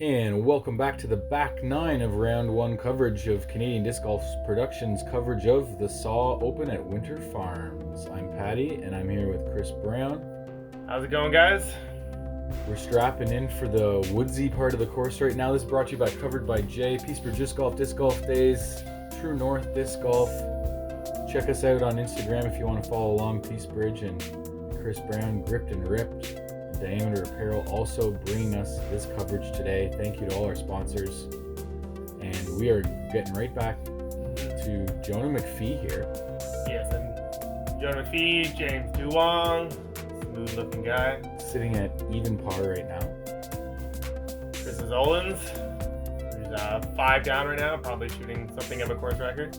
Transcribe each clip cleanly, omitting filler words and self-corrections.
And welcome back to the back nine of round one coverage of Canadian Disc Golf Productions coverage of the Saw Open at Winter Farms. I'm Patty, and I'm here with Chris Brown. How's it going, guys? We're strapping in for the woodsy part of the course right now. This is brought to you by Covered by Jay, Peacebridge Disc Golf Days, True North Disc Golf. Check us out on Instagram if you want to follow along. Peacebridge and Chris Brown, Gripped and Ripped. Diameter Apparel also bringing us this coverage today. Thank you to all our sponsors. And we are getting right back to Jonah McPhee here. Yes, I'm Jonah McPhee, James Duong, smooth looking guy. Sitting at even par right now. Chris Ozolins, who's 5 down right now, probably shooting something of a course record.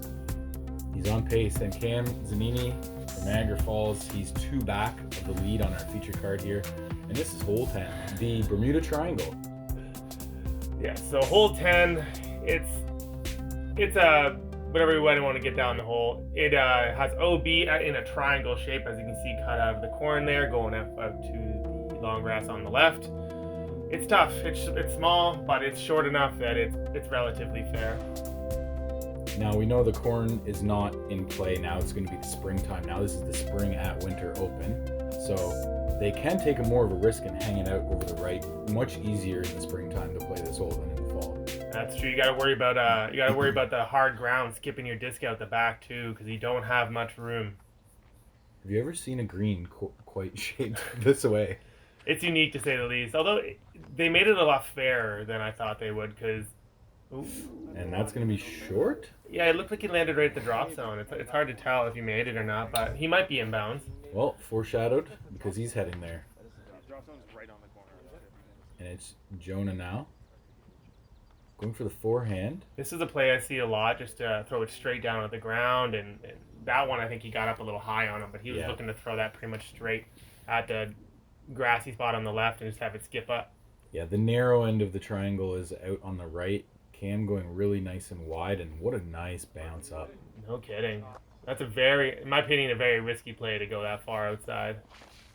He's on pace. And Cam Zanini from Niagara Falls, he's 2 back of the lead on our feature card here. And this is hole 10, the Bermuda Triangle. Yeah, so hole 10, it's a whatever way you want to get down the hole. It has OB in a triangle shape, as you can see, cut out of the corn there, going up to the long grass on the left. It's tough. It's small, but it's short enough that it's relatively fair. Now we know the corn is not in play now. It's going to be the springtime now. This is the spring at Winter Open, so they can take more of a risk and hang it out over the right. Much easier in the springtime to play this hole than in the fall. That's true. You got to worry about the hard ground, skipping your disc out the back too, because you don't have much room. Have you ever seen a green quite shaped this way? It's unique to say the least. Although they made it a lot fairer than I thought they would, because. And that's going to be short? Yeah, it looked like he landed right at the drop zone. It's hard to tell if he made it or not, but he might be inbounds. Well, foreshadowed, because he's heading there. And it's Jonah now. Going for the forehand. This is a play I see a lot, just to throw it straight down at the ground. And that one, I think he got up a little high on him, but he was looking to throw that pretty much straight at the grassy spot on the left and just have it skip up. Yeah, the narrow end of the triangle is out on the right. Cam going really nice and wide, and what a nice bounce up. No kidding. That's in my opinion, a very risky play to go that far outside.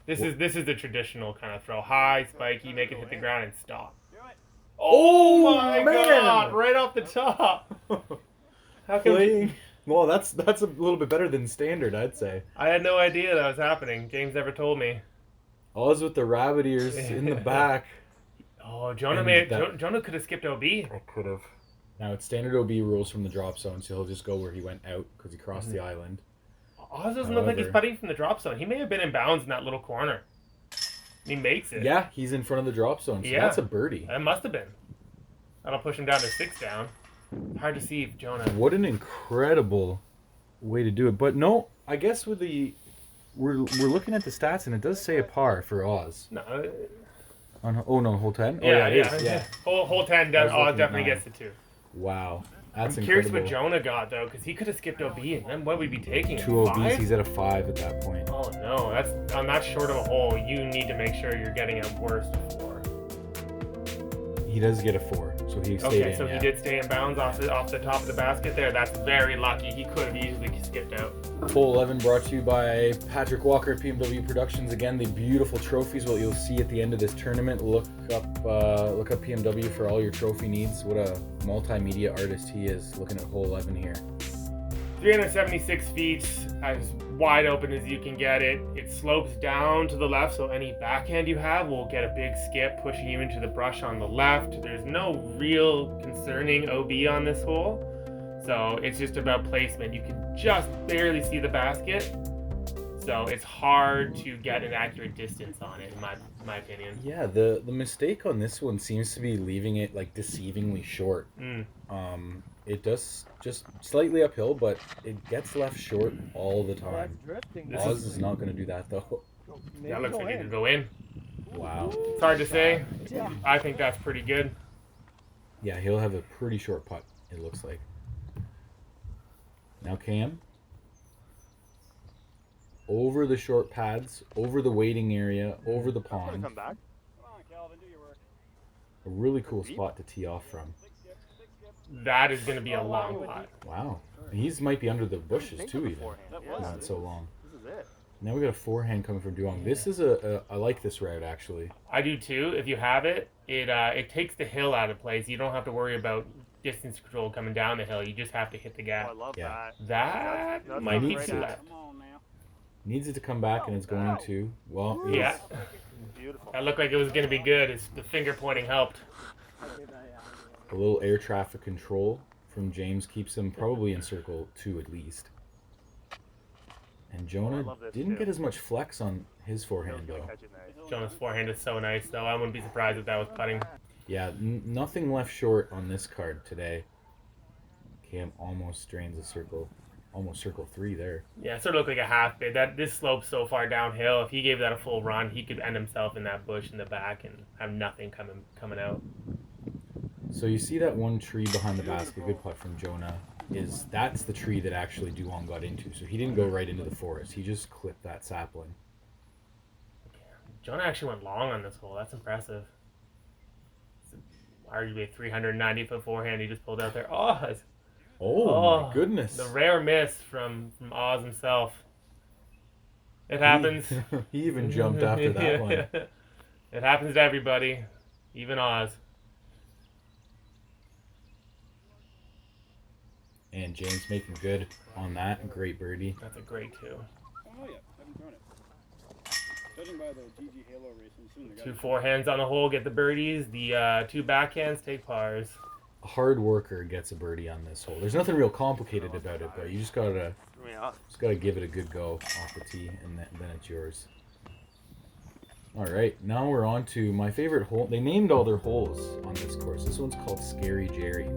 This is the traditional kind of throw. High, spiky, make it hit the ground and stop. Oh my God! Right off the top. How can Well, that's a little bit better than standard, I'd say. I had no idea that was happening. James never told me. Oz with the rabbit ears in the back. Oh, Jonah could have skipped OB. I could have. Now it's standard OB rules from the drop zone, so he'll just go where he went out because he crossed the island. Oz doesn't look like he's putting from the drop zone. He may have been in bounds in that little corner. He makes it. Yeah, he's in front of the drop zone, so that's a birdie. That must have been. That'll push him down to 6 down. Hard to see, Jonah. What an incredible way to do it. But no, I guess with we're looking at the stats, and it does say a par for Oz. No. Hole 10? Yeah. Hole 10 does. Oz definitely gets the 2. Wow. That's I'm curious what Jonah got, though, because he could have skipped OB, and then what would we be taking? 2 OBs, he's at a 5 at that point. Oh, no. That's on that short of a hole, you need to make sure you're getting a worst 4. He does get a 4, so he stayed in. Okay, so he did stay in bounds off the top of the basket there. That's very lucky. He could have easily skipped out. Hole 11 brought to you by Patrick Walker at PMW Productions. Again, the beautiful trophies, what you'll see at the end of this tournament. Look up PMW for all your trophy needs. What a multimedia artist he is, looking at hole 11 here. 376 feet, as wide open as you can get it. It slopes down to the left, so any backhand you have will get a big skip, pushing you into the brush on the left. There's no real concerning OB on this hole, so it's just about placement. You can just barely see the basket, so it's hard to get an accurate distance on it, in my opinion. Yeah, the mistake on this one seems to be leaving it like deceivingly short. It does just slightly uphill, but it gets left short all the time. Oz is not going to do that, though. That looks like it could go in. Wow. It's hard to say. I think that's pretty good. Yeah, he'll have a pretty short putt, it looks like. Now Cam. Over the short pads, over the waiting area, over the pond. Come back. Come on, Calvin, do your work. A really cool spot to tee off from. That is going to be a long putt. Wow. He might be under the bushes too, even. Not so long. This is it. Now we got a forehand coming from Duong. This is I like this route actually. I do too. If you have it, it takes the hill out of place. You don't have to worry about distance control coming down the hill. You just have to hit the Oh, gap. I love Yeah. that. That That's might be needs too it. left. Come on now. Needs it to come back, and it's going to. Well, it Yeah, was Beautiful. that looked like it was going to be good. The finger pointing helped. a little air traffic control from James keeps him probably in circle 2 at least. And Jonah love this didn't too. get as much flex on his forehand Gonna though. catch it nice. Jonah's forehand is so nice, though. I wouldn't be surprised if that was putting. Yeah, nothing left short on this card today. Cam almost drains a circle, almost circle 3 there. Yeah, it sort of looked like a half bit. This slope's so far downhill. If he gave that a full run, he could end himself in that bush in the back and have nothing coming out. So you see that one tree behind the basket, good putt from Jonah, that's the tree that actually Duong got into. So he didn't go right into the forest. He just clipped that sapling. Jonah actually went long on this hole. That's impressive. It's arguably a 390-foot forehand he just pulled out there. Oh my goodness. The rare miss from Oz himself. It happens. He even jumped after that one. It happens to everybody, even Oz. And James making good on that. Great birdie. That's a great two. Oh yeah, haven't thrown it. Judging by the GG Halo racing, soon they Two got forehands on the hole get the birdies. The two backhands take pars. A hard worker gets a birdie on this hole. There's nothing real complicated about it, but you just gotta give it a good go off the tee, and then it's yours. All right, now we're on to my favorite hole. They named all their holes on this course. This one's called Scary Jerry.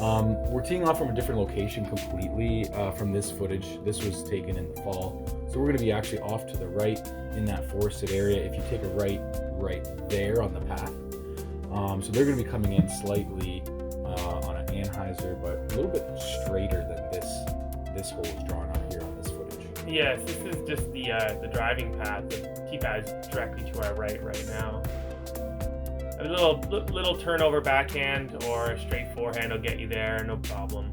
We're teeing off from a different location completely from this footage. This was taken in the fall. So we're going to be actually off to the right in that forested area. If you take a right there on the path. So they're going to be coming in slightly on an Anheuser, but a little bit straighter than this hole is drawn on here on this footage. Yes, this is just the driving path. The tee pad is directly to our right now. A little turnover backhand or a straight forehand will get you there, no problem.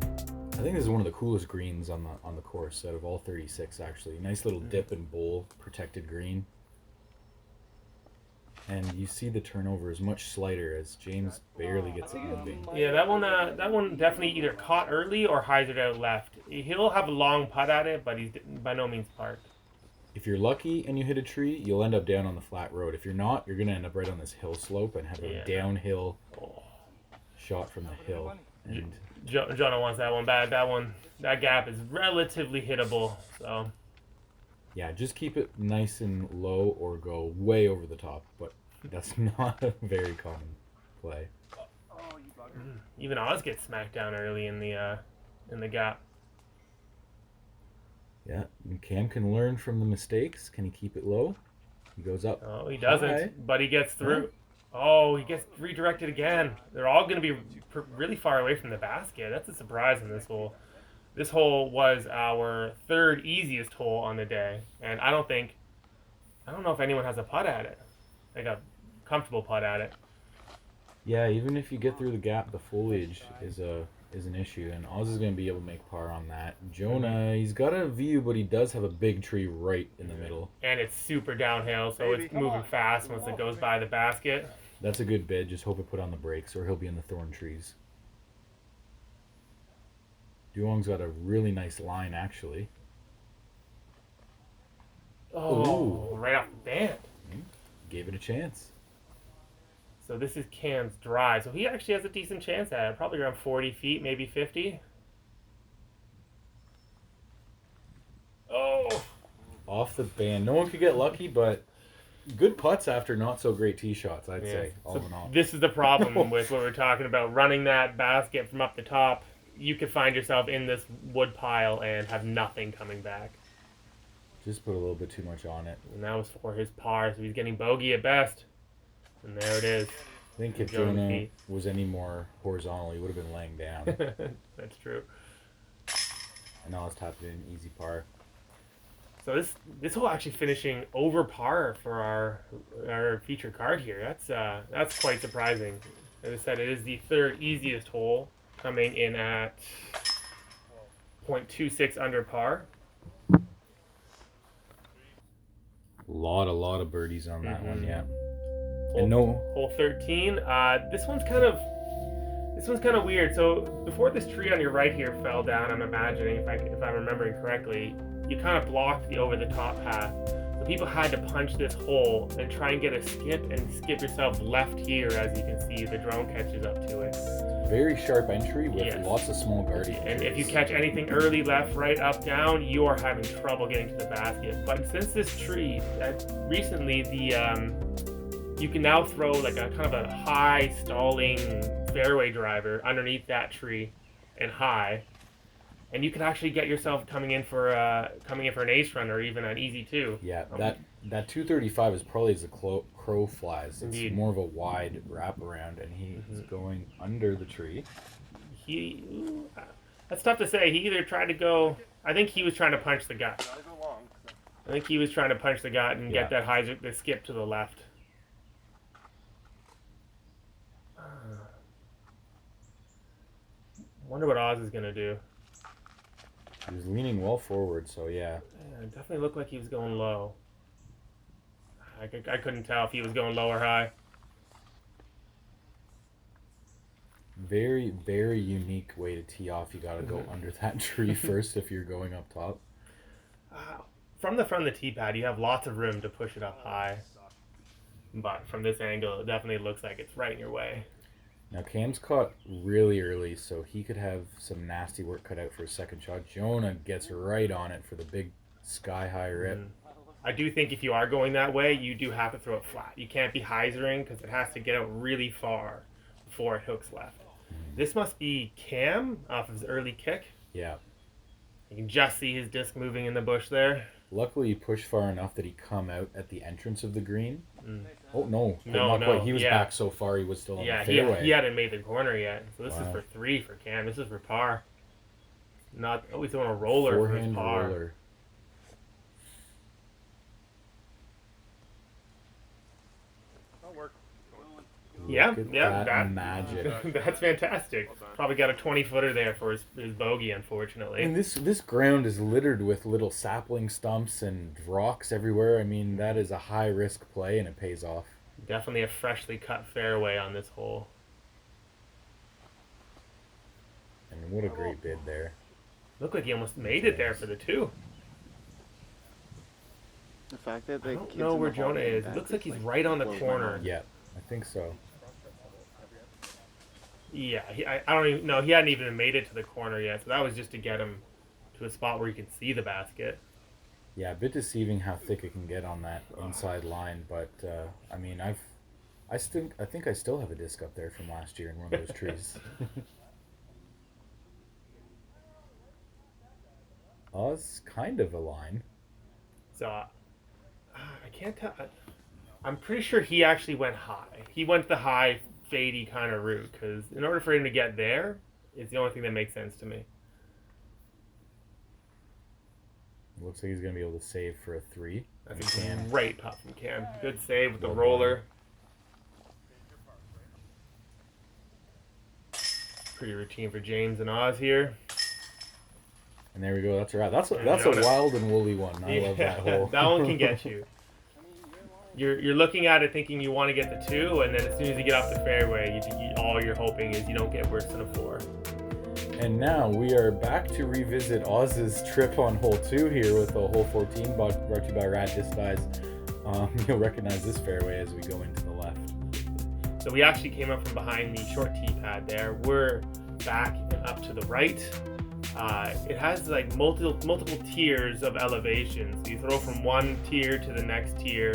I think this is one of the coolest greens on the course out of all 36 actually. Nice little dip and bowl protected green. And you see the turnover is much slighter as James barely gets it moving. Yeah, that one definitely either caught early or hyzered out left. He'll have a long putt at it, but he's by no means parked. If you're lucky and you hit a tree, you'll end up down on the flat road. If you're not, you're going to end up right on this hill slope and have a downhill shot from the hill. And Jonah wants that one bad. That gap is relatively hittable. So yeah, just keep it nice and low or go way over the top. But that's not a very common play. Even Oz gets smacked down early in the gap. Yeah, and Cam can learn from the mistakes. Can he keep it low? He goes up. Oh, he doesn't, high. but he gets through. Oh, he gets redirected again. They're all going to be really far away from the basket. That's a surprise in this hole. This hole was our third easiest hole on the day, and I don't know if anyone has a putt at it. Like a comfortable putt at it. Yeah, even if you get through the gap, the foliage is an issue, and Oz is going to be able to make par on that. Jonah, he's got a view, but he does have a big tree right in the middle. And it's super downhill, so it's moving fast once it goes by the basket. That's a good bid. Just hope it put on the brakes, or he'll be in the thorn trees. Duong's got a really nice line, actually. Oh, right off the bat. Gave it a chance. So this is Cam's drive. So he actually has a decent chance at it. Probably around 40 feet, maybe 50. Oh! Off the band. No one could get lucky, but good putts after not so great tee shots, I'd say, all in all. This is the problem with what we're talking about. Running that basket from up the top, you could find yourself in this wood pile and have nothing coming back. Just put a little bit too much on it. And that was for his par, so he's getting bogey at best. And there it is. I think if Jonah was any more horizontal, he would have been laying down. That's true. And now it's tapped in easy par. So this hole actually finishing over par for our featured card here. That's quite surprising. As I said, it is the third easiest hole, coming in at .26 under par. A lot of birdies on that one, yeah. Hole, And no, hole 13. This one's kind of weird. So before this tree on your right here fell down, I'm imagining, if I'm remembering correctly, you kind of blocked the over the top path. So people had to punch this hole and try and get a skip and skip yourself left here. As you can see, the drone catches up to it. very sharp entry with Yes. lots of small guardian And if you trees. catch anything early, left, right, up, down, you are having trouble getting to the basket. But since this tree, recently you can now throw like a kind of a high stalling fairway driver underneath that tree and high, and you can actually get yourself coming in for an ace run or even an easy two. Yeah, that 235 is probably as the crow flies. It's Indeed. more of a wide wraparound, and he's going under the tree. That's tough to say. He either tried to go. I think he was trying to punch the gut. Gotta go long. I think he was trying to punch the gut and Yeah. get that high the skip to the left. Wonder what Oz is gonna do. He was leaning well forward, so yeah. Yeah, it definitely looked like he was going low. I couldn't tell if he was going low or high. Very, very unique way to tee off. You gotta go under that tree first if you're going up top. From the front of the tee pad, you have lots of room to push it up high. But from this angle, it definitely looks like it's right in your way. Now Cam's caught really early, so he could have some nasty work cut out for a second shot. Jonah gets right on it for the big sky-high rip. I do think if you are going that way, you do have to throw it flat. You can't be hyzering because it has to get out really far before it hooks left. This must be Cam off of his early kick. Yeah. You can just see his disc moving in the bush there. Luckily, he pushed far enough that he come out at the entrance of the green. Mm. Oh, no. No, not no, quite. He was yeah. back so far, he was still on Yeah, the fairway. he hadn't made the corner yet. So this is Wow. for 3 for Cam. This is for par. He's throwing a roller for his Forehand par. roller. That'll work. Yeah, Look at yeah, that magic. that's fantastic. Well done. Probably got a 20-footer there for his bogey, And unfortunately. this ground is littered with little sapling stumps and rocks everywhere. I mean, that is a high-risk play, and it pays off. Definitely a freshly cut fairway on this hole. And what a great bid there. Looked like he almost made it there for the 2. The fact that I the don't kids know in where the Jonah hallway is. back It looks like is, he's right on the blows my corner. mind. Yeah, I think so. Yeah, I don't even know. He hadn't even made it to the corner yet, so that was just to get him to a spot where he could see the basket. Yeah, a bit deceiving how thick it can get on that inside line, but I mean, I think I still have a disc up there from last year in one of those trees. Oz kind of a line. So I can't tell. I'm pretty sure he actually went high. He went the high, fadey kind of route because in order for him to get there, it's the only thing that makes sense to me. Looks like he's gonna be able to save for a 3. That's He a can. great putt from Cam. Good save with the Well roller. Pretty routine for James and Oz here. And there we go. That's right. That's a Jonah. wild and woolly one. I love that hole. That one can get you. I mean, you're in line. You're looking at it thinking you want to get the 2, and then as soon as you get off the fairway, all you're hoping is you don't get worse than a 4. And now we are back to revisit Oz's trip on hole 2 here with the hole 14 brought to you by Rad Disc Dies. You'll recognize this fairway as we go into the left. So we actually came up from behind the short tee pad there. We're back and up to the right. It has like multiple tiers of elevation. So you throw from one tier to the next tier,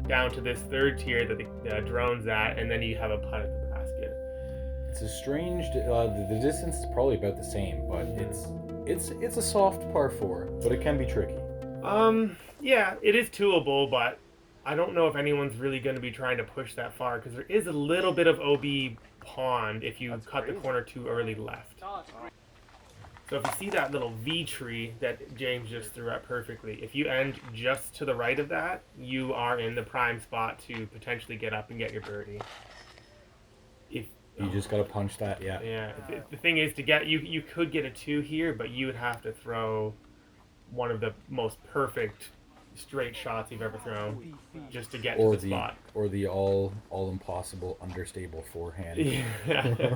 down to this 3rd tier that the drone's at, and then you have a putt at the basket. It's a strange. The distance is probably about the same, but it's a soft par 4, but it can be tricky. Yeah, it is toolable, but I don't know if anyone's really going to be trying to push that far because there is a little bit of OB pond if you cut the corner too early left. So if you see that little V tree that James just threw out perfectly, if you end just to the right of that, you are in the prime spot to potentially get up and get your birdie. You just gotta punch that. Yeah. Yeah, the thing is to get you could get a 2 here, but you would have to throw one of the most perfect straight shots you've ever thrown just to get Or to the spot. Or the all impossible understable forehand. Yeah.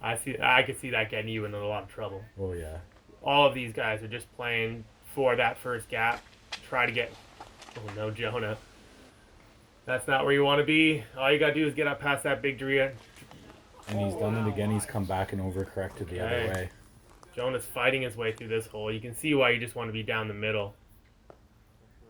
I could see that getting you in a lot of trouble. Oh yeah. All of these guys are just playing for that first gap. Try to get. Oh no, Jonah. That's not where you want to be. All you gotta do is get up past that big tree. And he's done it again. He's come back and overcorrected the other way. Jonah's fighting his way through this hole. You can see why you just want to be down the middle.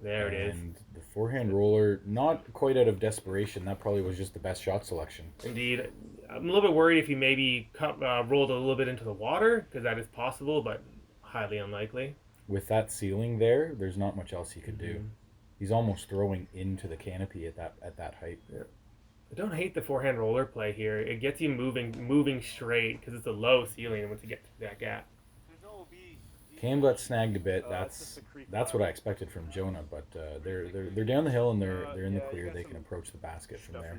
There it is. And the forehand roller, not quite out of desperation. That probably was just the best shot selection. Indeed. I'm a little bit worried if he maybe rolled a little bit into the water, because that is possible, but highly unlikely. With that ceiling there, there's not much else he could do. He's almost throwing into the canopy at that height. Yeah. I don't hate the forehand roller play here. It gets you moving straight because it's a low ceiling once you get to that gap. Cam got snagged a bit. That's what I expected from Jonah, but they're down the hill and they're in the clear. They can approach the basket from there.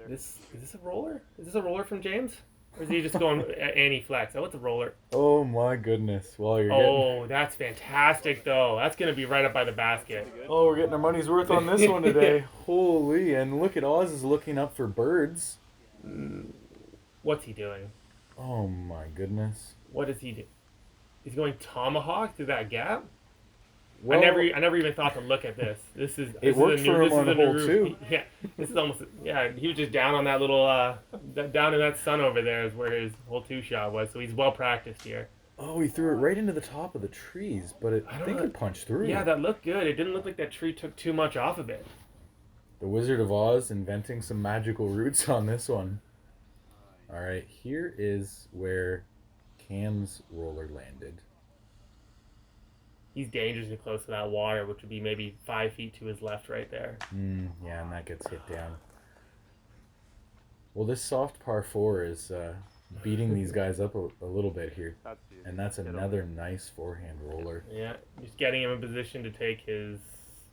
Is this a roller? Is this a roller from James? Or is he just going anti-flex? Oh, it's a roller. Oh my goodness! Well, that's fantastic though. That's gonna be right up by the basket. Oh, we're getting our money's worth on this one today. Holy! And look at Oz is looking up for birds. What's he doing? Oh my goodness! What is he do? He's going tomahawk through that gap. Well, I never even thought to look at this. It worked for him on hole 2. Yeah, this is almost he was just down on that little down in that sun over there is where his hole 2 shot was. So he's well practiced here. Oh, he threw it right into the top of the trees, but I think it punched through. Yeah, that looked good. It didn't look like that tree took too much off of it. The Wizard of Oz inventing some magical routes on this one. All right, here is where Cam's roller landed. He's dangerously close to that water, which would be maybe 5 feet to his left right there. Yeah, and that gets hit down. Well, this soft par 4 is beating these guys up a little bit here. And that's another nice forehand roller. Yeah, just getting him in position to take his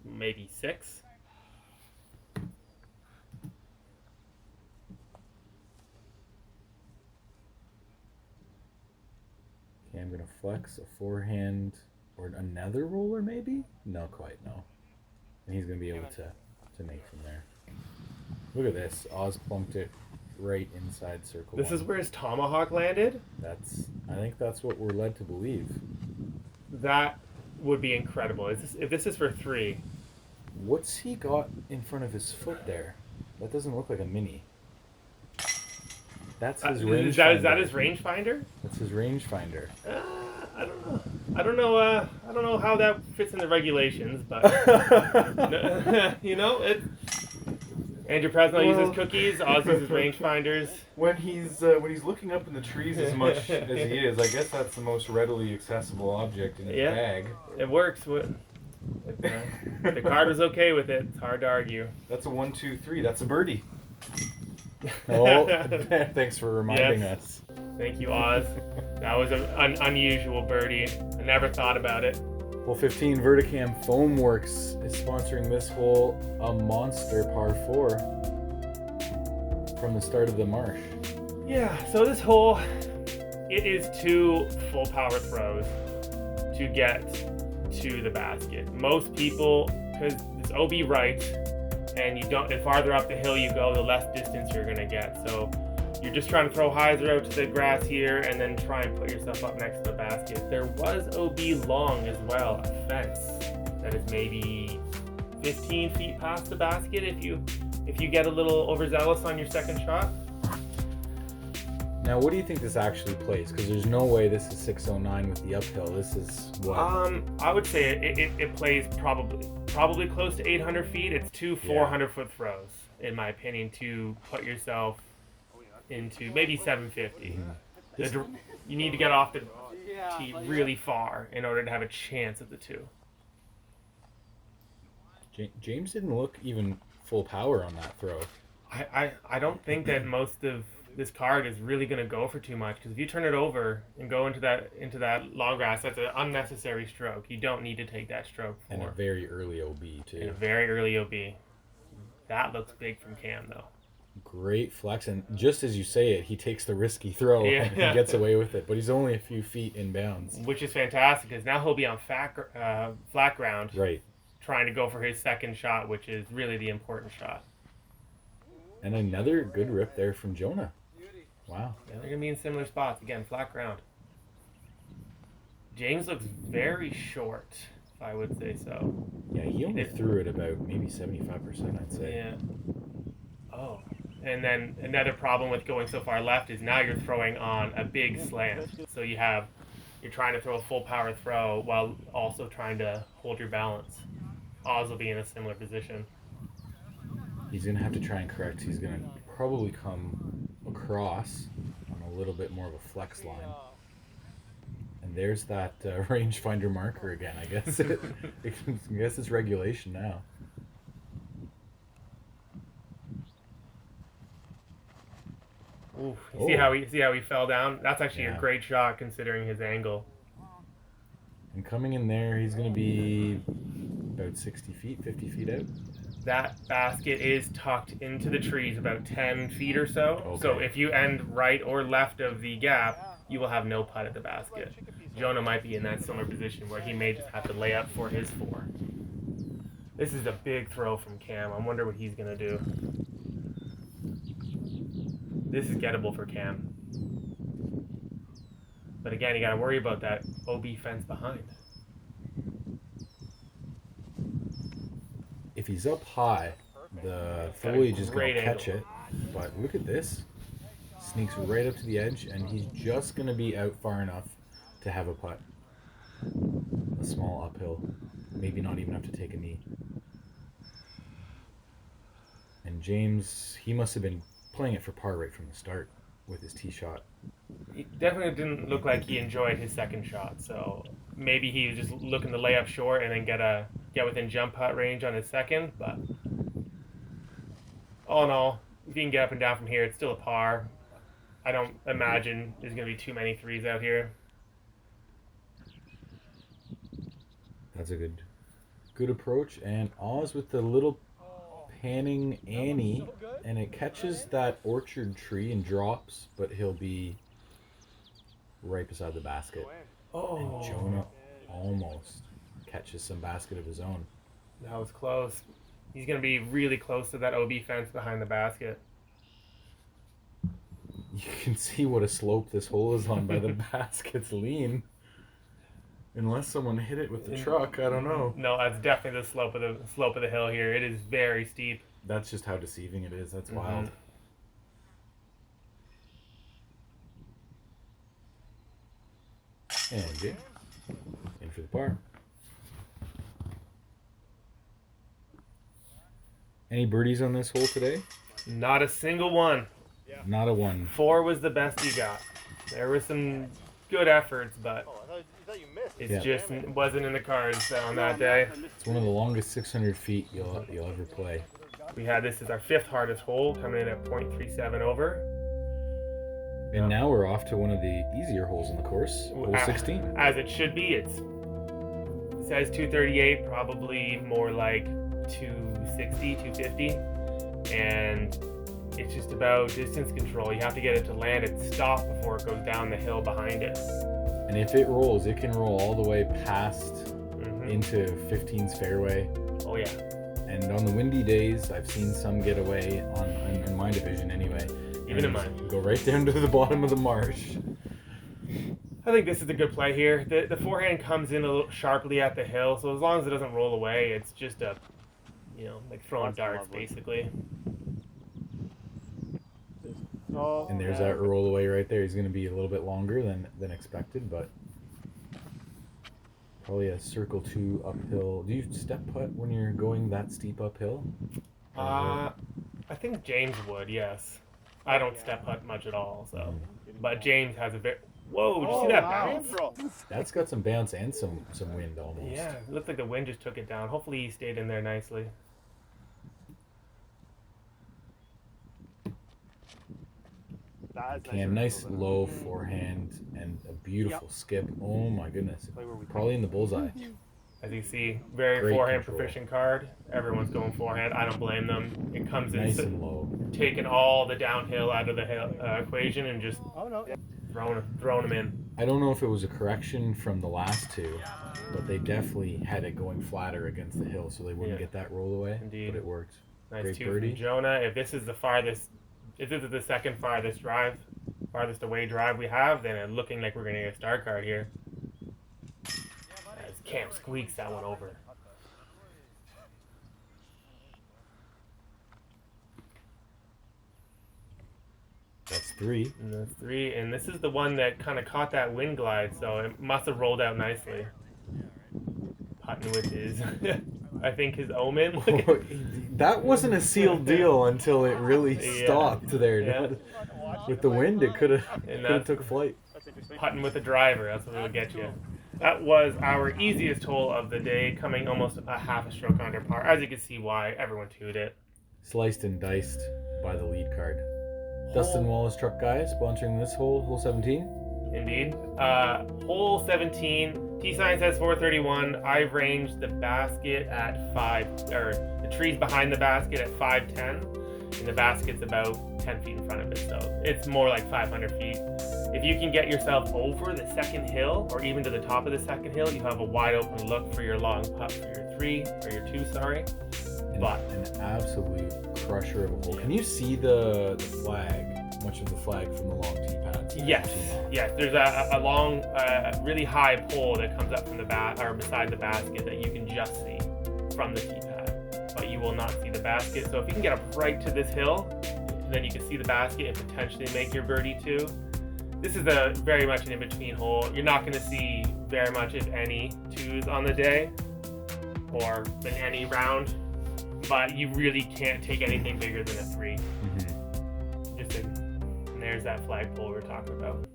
maybe 6. Okay, I'm going to flex a forehand or another roller maybe? No, quite, no. And he's going to be able to make from there. Look at this. Oz plunked it right inside circle. This is where his tomahawk landed? I think that's what we're led to believe. That would be incredible. If this is for 3. What's he got in front of his foot there? That doesn't look like a mini. That's his rangefinder. Is that his rangefinder? That's his rangefinder. I don't know. I don't know how that fits in the regulations, but you know, Andrew Presnell uses cookies. Oz uses rangefinders. When he's looking up in the trees as much as he is, I guess that's the most readily accessible object in his bag. It works. The card was okay with it. It's hard to argue. That's a 1, 2, 3. That's a birdie. Oh, thanks for reminding us. Thank you, Oz. That was an unusual birdie. I never thought about it. Hole 15, Verticam Foamworks is sponsoring this hole, a monster par 4 from the start of the marsh. Yeah, so this hole, it is 2 full power throws to get to the basket. Most people, because it's OB right, and the farther up the hill you go, the less distance you're going to get. So you're just trying to throw hyzer out to the grass here and then try and put yourself up next to the basket. There was OB long as well, a fence that is maybe 15 feet past the basket if you get a little overzealous on your second shot. Now, what do you think this actually plays? Because there's no way this is 609 with the uphill. This is what? I would say it plays probably close to 800 feet. It's 2 400-foot throws, in my opinion, to put yourself into maybe 750. You need to get off the tee really far in order to have a chance at the 2. James didn't look even full power on that throw. I don't think that most of this card is really going to go for too much, because if you turn it over and go into that long grass, that's an unnecessary stroke. You don't need to take that stroke for. And a very early OB too. And a very early OB. That looks big from Cam though. Great flex, and just as you say it, he takes the risky throw and he gets away with it, but he's only a few feet in bounds. Which is fantastic, because now he'll be on flat ground. Right. trying to go for his second shot, which is really the important shot. And another good rip there from Jonah. Wow. Yeah, they're going to be in similar spots. Again, flat ground. James looks very short, if I would say so. Yeah, he only threw it about maybe 75%, I'd say. Yeah. Oh. And then another problem with going so far left is now you're throwing on a big slant. So you're trying to throw a full power throw while also trying to hold your balance. Oz will be in a similar position. He's going to have to try and correct. He's going to probably come across on a little bit more of a flex line. And there's that rangefinder marker again, I guess. I guess it's regulation now. Ooh, see how he fell down? That's actually a great shot considering his angle. And coming in there, he's going to be about 60 feet, 50 feet out. That basket is tucked into the trees about 10 feet or so. Okay. So if you end right or left of the gap, you will have no putt at the basket. Jonah might be in that similar position where he may just have to lay up for his 4. This is a big throw from Cam. I wonder what he's going to do. This is gettable for Cam. But again, you got to worry about that OB fence behind. If he's up high, the foliage is going to catch it. But look at this. Sneaks right up to the edge, and he's just going to be out far enough to have a putt. A small uphill. Maybe not even have to take a knee. And James, he must have been playing it for par right from the start with his tee shot. It definitely didn't look like he enjoyed his second shot, so maybe he was just looking to lay up short and then get within jump putt range on his second, but all in all, if you can get up and down from here, it's still a par. I don't imagine there's going to be too many threes out here. That's a good approach, and Oz with the little panning Annie, and it catches that orchard tree and drops, but he'll be right beside the basket. Oh. And Jonah almost catches some basket of his own. That was close. He's going to be really close to that OB fence behind the basket. You can see what a slope this hole is on by the basket's lean. Unless someone hit it with the truck, I don't know. No, that's definitely the slope of the hill here. It is very steep. That's just how deceiving it is. That's wild. And good. In for the par. Any birdies on this hole today? Not a single one. Not a one. 4 was the best you got. There were some good efforts, but it just wasn't in the cards on that day. It's one of the longest 600 feet you'll ever play. We had this as our 5th hardest hole, coming in at .37 over. And now we're off to one of the easier holes in the course, hole 16. As it should be. It says 238, probably more like 260, 250. And it's just about distance control. You have to get it to land and stop before it goes down the hill behind it. And if it rolls, it can roll all the way past into 15's fairway. Oh yeah. And on the windy days, I've seen some get away in my division anyway. Even in mine. Go right down to the bottom of the marsh. I think this is a good play here. The forehand comes in a little sharply at the hill, so as long as it doesn't roll away, it's just a, like throwing darts basically. And there's that roll away right there. He's going to be a little bit longer than expected, but probably a circle 2 uphill. Do you step putt when you're going that steep uphill? I think James would, yes. I don't step putt much at all, so. But James has a bit. Whoa! Did you see that bounce? That's got some bounce and some wind almost. Yeah, it looked like the wind just took it down. Hopefully he stayed in there nicely. Cam, nice low forehand and a beautiful skip. Oh my goodness. Probably in the bullseye. As you see, very Great forehand control. proficient card. Everyone's going forehand. I don't blame them. It comes in Nice and low. taking all the downhill out of the equation and just throwing them in. I don't know if it was a correction from the last two, but they definitely had it going flatter against the hill so they wouldn't get that roll away. Indeed. But it worked. Nice Great two birdie. from Jonah. If this is the second farthest away drive we have, then it's looking like we're going to get a star card here. As Cam squeaks that one over. That's 3. And that's 3, and this is the one that kind of caught that wind glide, so it must have rolled out nicely. Putting with his, I think his Omen. That wasn't a sealed deal until it really stopped there. Yeah. With the wind, it could have took flight. Putting with the driver, that's what it'll get you. That was our easiest hole of the day, coming almost a half a stroke under par. As you can see why, everyone tooed it. Sliced and diced by the lead card. Dustin Wallace Truck Guy sponsoring this hole 17. Indeed. Hole 17, T-sign says 431. I've ranged the basket at 5, or the trees behind the basket at 510, and the basket's about 10 feet in front of it, so it's more like 500 feet. If you can get yourself over the second hill, or even to the top of the second hill, you have a wide open look for your long putt for your 3, or your 2, sorry. But an absolute crusher of a hole. Can you see the flag? Much of the flag from the long tee pads? Yes. There's a long, really high pole that comes up from the beside the basket that you can just see from the tee pad, but you will not see the basket. So if you can get up right to this hill, then you can see the basket and potentially make your birdie too. This is very much an in-between hole. You're not going to see very much, if any, 2s on the day or in any round. But you really can't take anything bigger than a 3. And there's that flagpole we're talking about.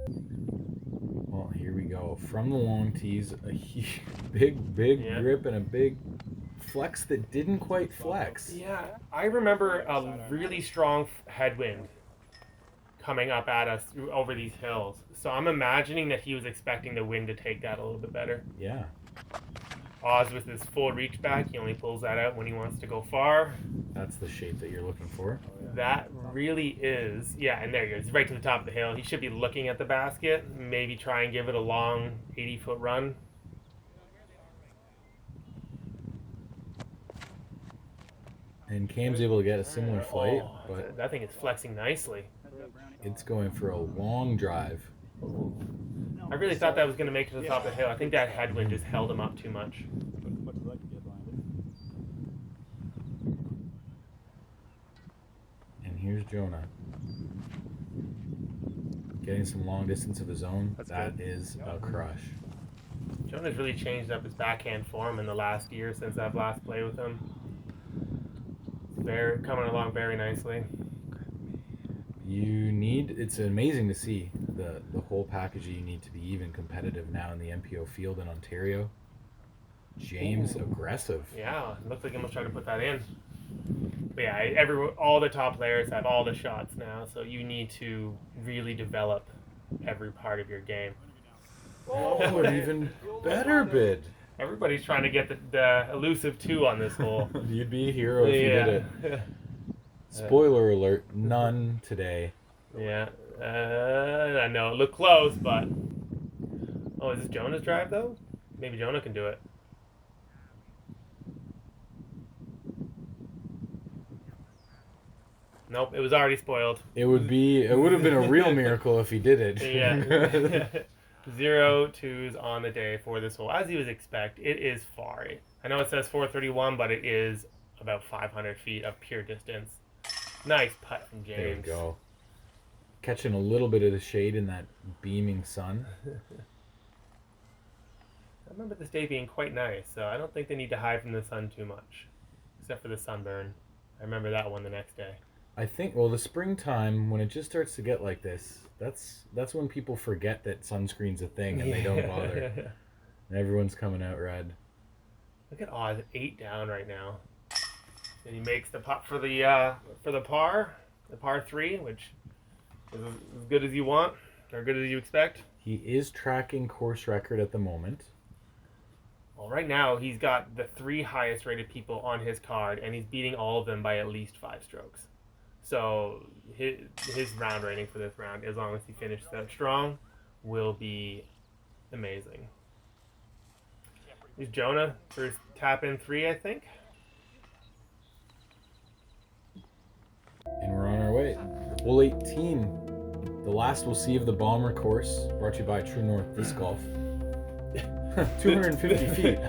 Well, here we go. From the long tees, a huge, big grip and a big flex that didn't quite flex. Yeah, I remember a really strong headwind coming up at us over these hills. So I'm imagining that he was expecting the wind to take that a little bit better. Yeah. Oz with his full reach back, he only pulls that out when he wants to go far. That's the shape that you're looking for. That really is, yeah, and there he goes, right to the top of the hill. He should be looking at the basket, maybe try and give it a long 80-foot run. And Cam's able to get a similar flight, but I think it's flexing nicely. It's going for a long drive. I really thought that was going to make it to the top of the hill. I think that headwind just held him up too much. And here's Jonah. Getting some long distance of his own. That is a crush. Jonah's really changed up his backhand form in the last year since I've last played with him. They're coming along very nicely. It's amazing to see the whole package you need to be even competitive now in the MPO field in Ontario. James, aggressive. Yeah, looks like he must try to put that in. But yeah, all the top players have all the shots now, so you need to really develop every part of your game. Oh, an even better bid. Everybody's trying to get the elusive 2 on this hole. You'd be a hero if you did it. Spoiler alert, none today. Yeah, I know it looked close, but is this Jonah's drive though? Maybe Jonah can do it. Nope, it was already spoiled. It would have been a real miracle if he did it. Yeah. 0 2s on the day for this hole, as you would expect. It is far. I know it says 431, but it is about 500 feet of pure distance. Nice putt from James. There you go. Catching a little bit of the shade in that beaming sun. I remember this day being quite nice, so I don't think they need to hide from the sun too much, except for the sunburn. I remember that one the next day. I think, the springtime, when it just starts to get like this, that's when people forget that sunscreen's a thing and they don't bother. And everyone's coming out red. Look at Oz, 8 down right now. And he makes the putt for the par 3, which is as good as you want, or good as you expect. He is tracking course record at the moment. Well, right now he's got the 3 highest rated people on his card, and he's beating all of them by at least 5 strokes. So his round rating for this round, as long as he finishes that strong, will be amazing. Is Jonah first tap in 3, I think? And we're on our way. Hole 18. The last we'll see of the Bomber course, brought to you by True North Disc Golf. 250 feet.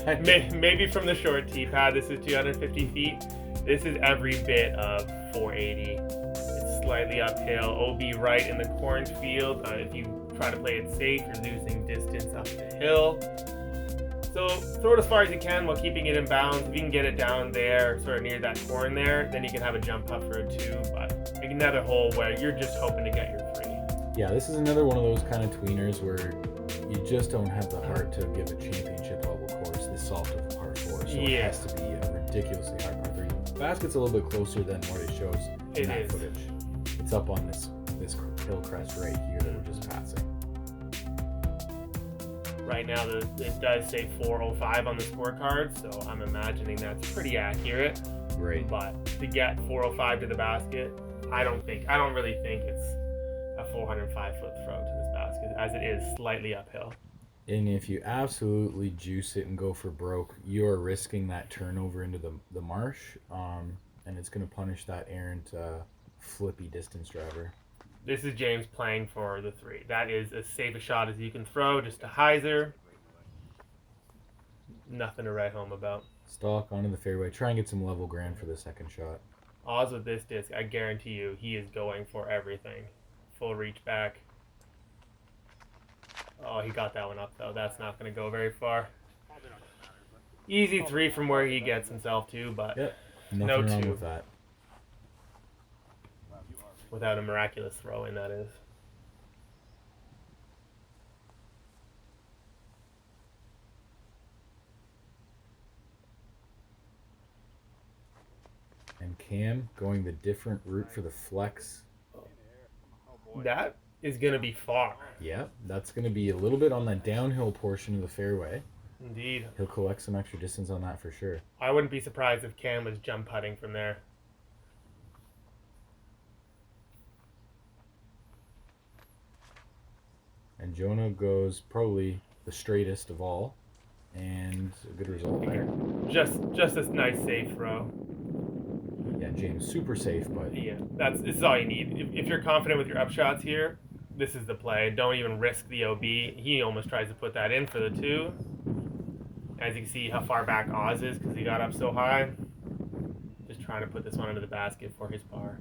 Maybe from the short tee pad, this is 250 feet. This is every bit of 480. It's slightly uphill. OB right in the cornfield. If you try to play it safe, you're losing distance up the hill. So throw it as far as you can while keeping it in bounds. If you can get it down there, sort of near that corn there, then you can have a jump putt for a 2. But another hole where you're just hoping to get your 3. Yeah, this is another one of those kind of tweeners where you just don't have the heart to give a championship level course this soft of a par 4. So it has to be a ridiculously high par 3. The basket's a little bit closer than what it shows in that footage. It's up on this hill crest right here that we're just passing. Right now, it does say 405 on the scorecard, so I'm imagining that's pretty accurate. Right. But to get 405 to the basket, I don't really think it's a 405-foot throw to this basket, as it is slightly uphill. And if you absolutely juice it and go for broke, you are risking that turnover into the marsh, and it's going to punish that errant flippy distance driver. This is James playing for the 3. That is as safe a shot as you can throw, just a hyzer. Nothing to write home about. Stalk onto the fairway. Try and get some level ground for the second shot. Oz with this disc, I guarantee you, he is going for everything. Full reach back. Oh, he got that one up, though. That's not going to go very far. Easy 3 from where he gets himself to, but Nothing no wrong 2. with that. Without a miraculous throw-in, that is. And Cam going the different route for the flex. That is going to be far. Yeah, that's going to be a little bit on the downhill portion of the fairway. Indeed. He'll collect some extra distance on that for sure. I wouldn't be surprised if Cam was jump putting from there. And Jonah goes probably the straightest of all, and a good result there. Just a nice safe throw. Yeah, James, super safe, but Yeah, this is all you need. If you're confident with your upshots here, this is the play. Don't even risk the OB. He almost tries to put that in for the 2. As you can see how far back Oz is because he got up so high. Just trying to put this one into the basket for his par.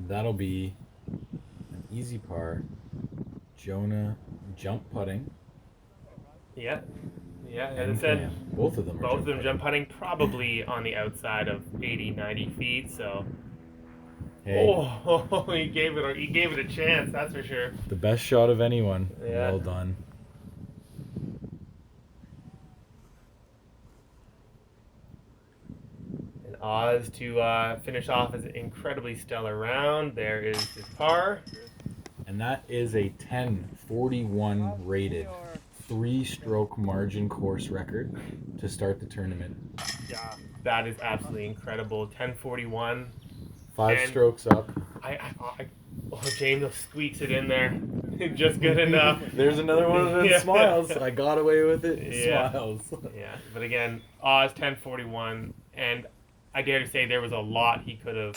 that'll be an easy par. Jonah jump putting. Yeah. Yeah, as I And said, Cam. Both of them are jump putting probably on the outside of 80, 90 feet, so... Hey, Oh, he gave it a chance, that's for sure. the best shot of anyone. Yeah. Well done. And Oz to finish off his incredibly stellar round. There is his par. And that is a 1041 rated 3-stroke margin course record to start the tournament. Yeah, that is absolutely incredible. 1041. 5 And strokes up. James squeaks it in there. Just good enough. There's another one of them Yeah. smiles. I got away with it. Yeah. Smiles. Yeah, but again, Oz 1041, and I dare to say there was a lot he could have,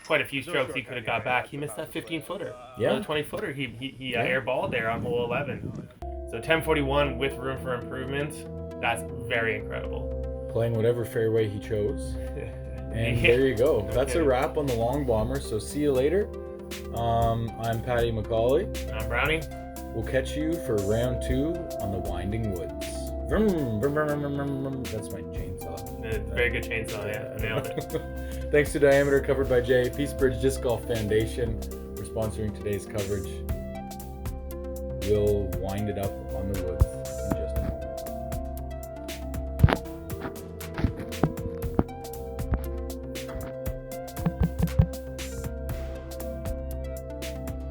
quite a few strokes he could have got back. He missed that 15-footer. Yeah. Or the 20-footer he airballed there on hole 11. So 1041 with room for improvement, that's very incredible. Playing whatever fairway he chose. And Yeah. there you go. That's a kidding. wrap on the Long Bomber. So see you later. I'm Patty McCauley. I'm Brownie. We'll catch you for round 2 on the Winding Woods. Vroom, vroom, vroom, vroom, vroom, vroom. That's my chainsaw. Very good chainsaw, yeah. Nailed it. Thanks to Diameter, covered by Jay. Peace Bridge Disc Golf Foundation for sponsoring today's coverage. We'll wind it up on the woods.